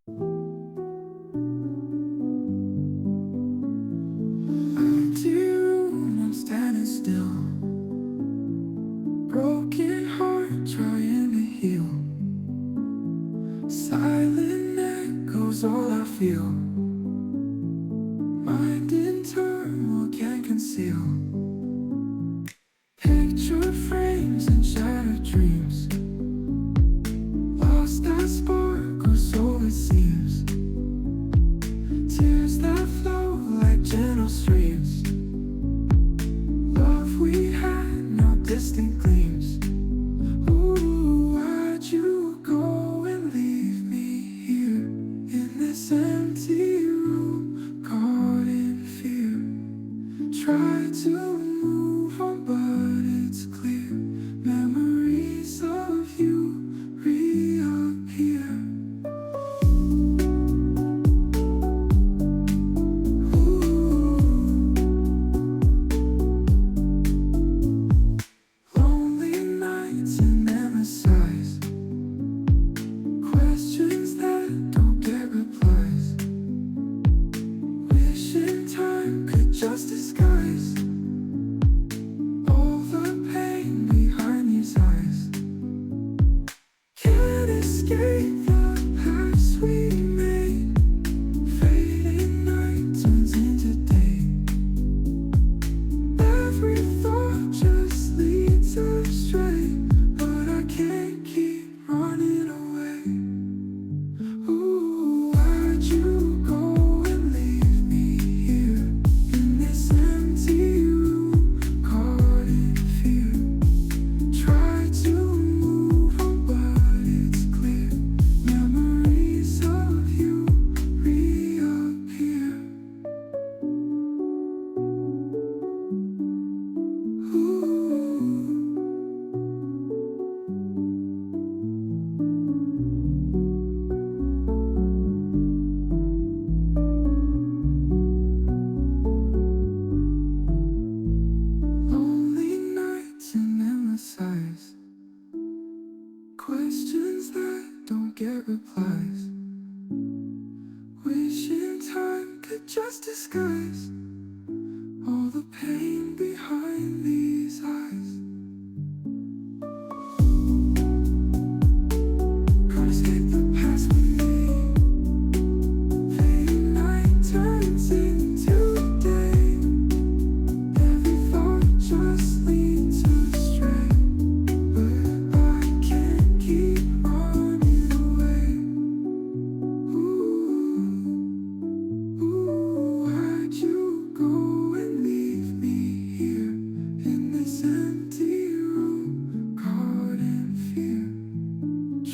Empty room, I'm standing still. Broken heart trying to heal. Silent echoes all I feel. Mind in turmoil can't conceal. Picture frames and shattered dreams. Lost that spark, or so it seems. Tears that flow like gentle streams. Love we had, now distant gleams. Ooh, why'd you go and leave me here in this empty room, caught in fear? Try to move on, but it's clear. Memories of you reappear. Lonely nights and endless sighs. Questions that don't get replies. Wishing time could just disguise all the pain behind these eyes. Can't escape the past we made. Fading night turns into day. Every thought just leads astray, but I can't keep running away. Ooh, why'd you go and leave me here in this empty room, caught in fear? Try to move on, but it's clear. Memories of you reappear. Lonely nights and endless sighs. Questions that don't get replies. Wishing time could just disguise all the pain behind these eyes. Can't escape the past we made. Fading night turns into day. Every thought just leads astray, but I can't keep running away. Ooh, why'd you go and leave me here in this empty room, caught in fear?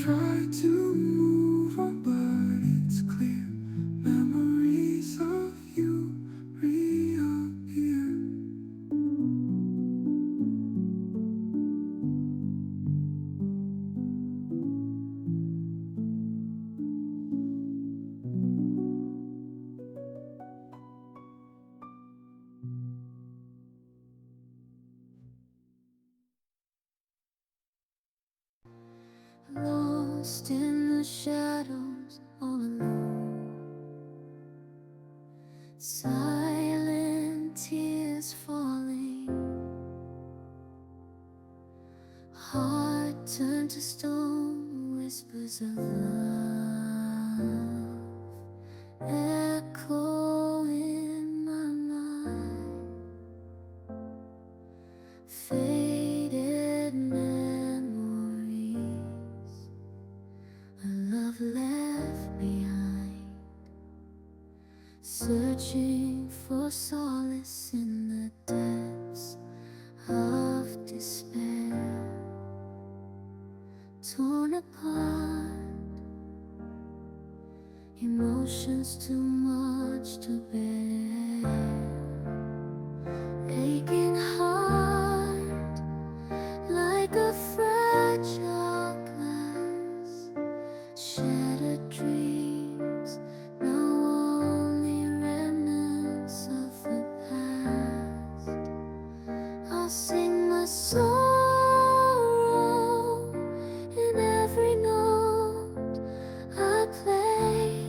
Try to move on, but it's clear. Memories of you reappear. Lost in the shadows, all alone. Silent tears falling. Heart turned to stone, whispers of love echo in my mind. Faded memories, a love left behind, searching for solace in the depths of despair. Torn apart, emotions too much to bear. Aching heart, like a fragile glass. Shattered dreams, now only remnants of the past. I'll sing my sorrow in every note I play.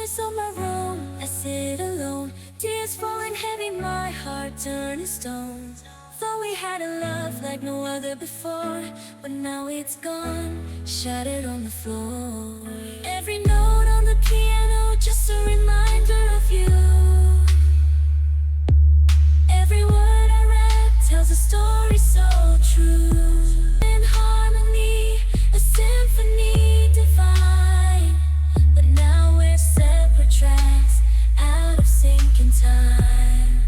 darkness of my room, I sit alone. Tears falling heavy, my heart turning stone. Thought we had a love like no other before, but now it's gone, shattered on the floor. Every note on the piano, just a reminder of you. Every word I read tells a story so true. In harmony, a symphony divine. But now we're separate tracks, out of sync in time.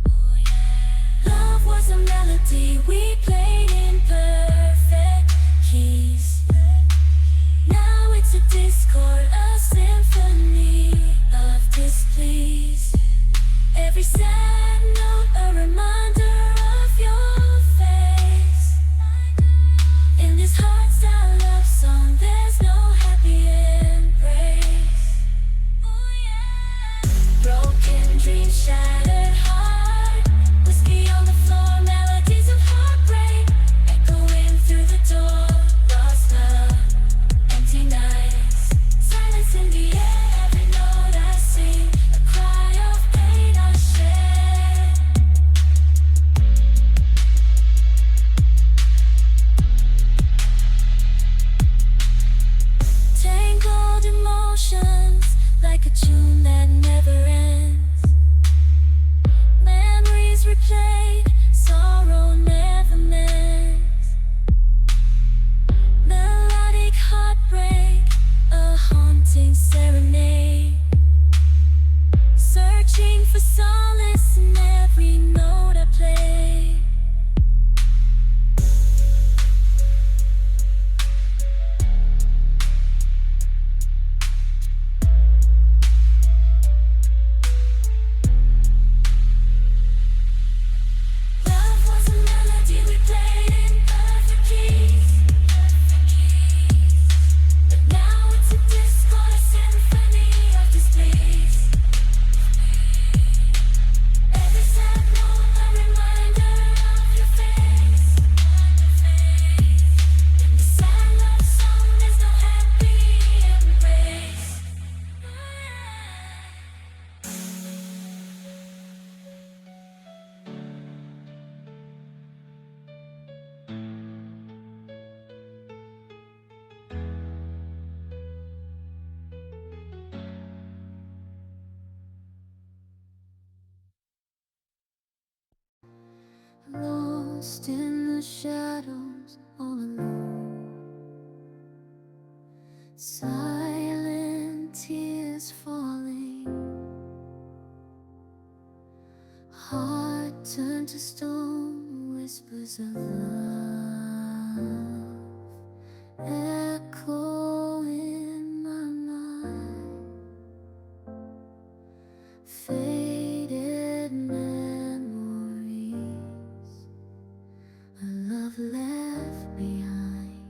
Oh, yeah. Love was a melody we played in perfect keys. Now it's a discord, a symphony of displease. Every sad note, a reminder of your face. In this hardstyle love song, there's no happy embrace. Oh, yeah. Broken dreams, shattered heart. Whiskey on the floor, melodies of heartbreak. Echoing through the door, lost love, empty nights. Silence in the air, every note I sing, a cry of pain I share. Tangled emotions, like a tune that never ends. Memories replayed, sorrow never mends. Melodic heartbreak, a haunting serenade. Searching for solace in every note I play. Love was a melody we played in perfect keys. But now it's a discord, a symphony of disbelief. Every sad note, a reminder of your face. In the sad love song, there's no happy embrace. Lost in the shadows, all alone. Silent tears falling. Heart turned to stone, whispers of love echo in my mind. Faded memories, a love left behind.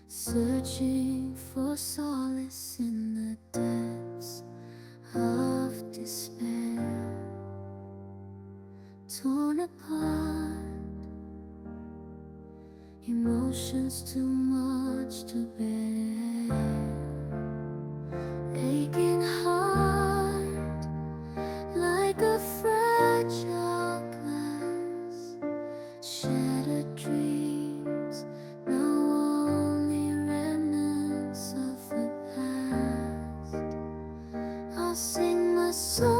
Searching for solace in the depths of despair. Torn apart, emotions too much to bear. Aching heart, like a fragile glass. Shattered dreams, now only remnants of the past. I'll sing my sorrow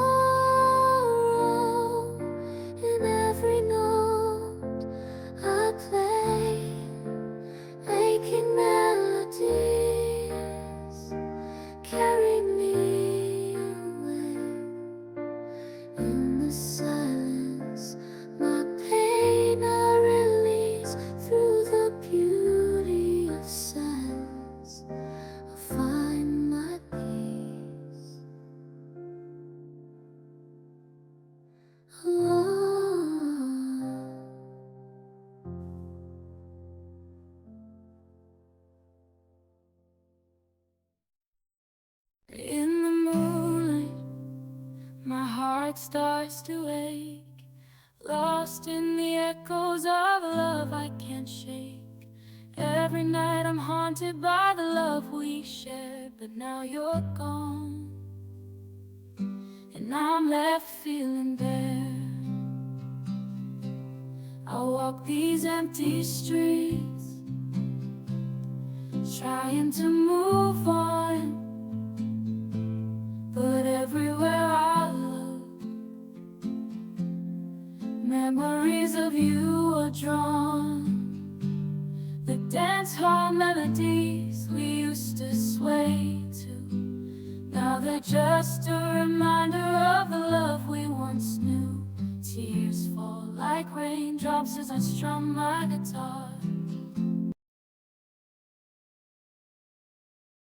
in every note I play. Aching melodies carry me away. In the silence, my pain I release through the beauty of silence. I'll find my peace. In the moonlight, my heart starts to ache. Lost in the echoes of a love I can't shake. Every night I'm haunted by the love we share. but now you're gone, and I'm left feeling bare. I walk these empty streets, trying to move on, but everywhere I look, memories of you are drawn. The dance hall melodies we used to sway to, now they're just a reminder of the love we once knew. Tears fall like raindrops as I strum my guitar.